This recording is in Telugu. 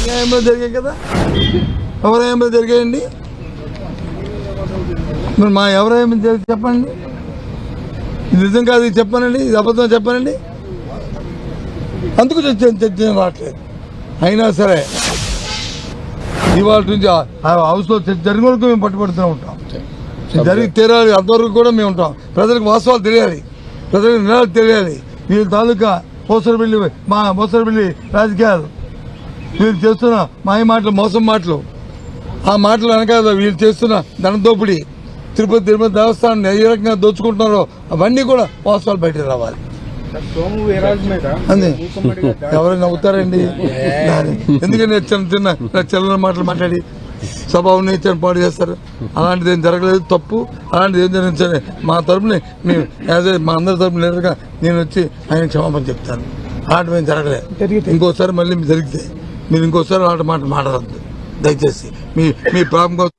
న్యాయంలో జరిగాయి కదా, ఎవరాయంలో జరిగాయండి? మరి మా ఎవరాయం చెప్పండి, ఇది నిజం కాదు ఇది చెప్పానండి, ఇది అబద్ధం చెప్పానండి. అందుకు చర్చ రావట్లేదు. అయినా సరే ఇవాళ నుంచి హౌస్లో జరిగిన వరకు మేము పట్టుబడుతూనే ఉంటాం. జరిగి తీరాలి, అంతవరకు కూడా మేము ఉంటాం. ప్రజలకు వాస్తవాలు తెలియాలి, ప్రజలకు నిజాలు తెలియాలి. వీళ్ళ తాలూకా మోసరబిల్లి రాజకీయాలు, వీళ్ళు చేస్తున్న మాయ మాటలు, మోసం మాటలు, ఆ మాటలు వెనకాల వీళ్ళు చేస్తున్న ధనదోపిడీ, తిరుపతి దేవస్థానం ఏ రకంగా దోచుకుంటున్నారో అవన్నీ కూడా వాస్తవాలు బయటకు రావాలి. అంతే, ఎవరైనా నవ్వుతారండి? ఎందుకంటే చిన్న చిల్లర మాటలు మాట్లాడి సభ ఉన్నించని పాడు చేస్తారు. అలాంటిది ఏం జరగలేదు, తప్పు. అలాంటిది ఏం జరిగించని మా తరపున మేము మా అందరి తరపున లీడర్గా నేను వచ్చి ఆయన క్షమాపణ చెప్తాను. అలాంటి మేము జరగలేదు. ఇంకోసారి మళ్ళీ జరిగితే మీరు ఇంకోసారి అలాంటి మాట మాట్లాడద్దు దయచేసి. మీ ప్రాబ్లం